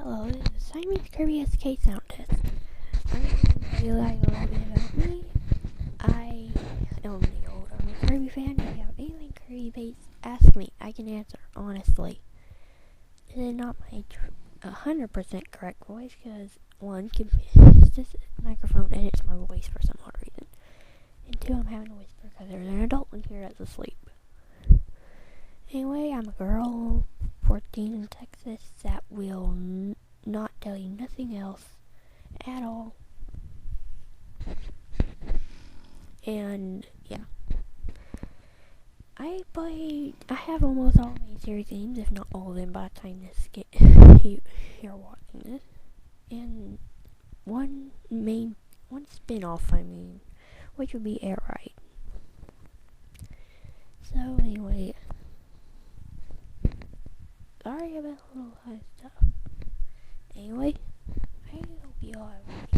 Hello, this is Simon Kirby SK Soundtest. I'm going to tell you guys a little bit about me. I am the old Kirby fan. If you have anything Kirby based, ask me. I can answer honestly. It is not my 100% correct voice because one, this microphone edits my voice for some odd reason, and two, I'm having to whisper because there's an adult in here that's asleep. Anyway, I'm a girl, 14 in Texas, that will not tell you nothing else at all. And yeah, I have almost all my series games, if not all of them, by the time you're watching this. And one spin-off, which would be Air Ride. So anyway, sorry about a little stuff. Anyway, I hope you all have a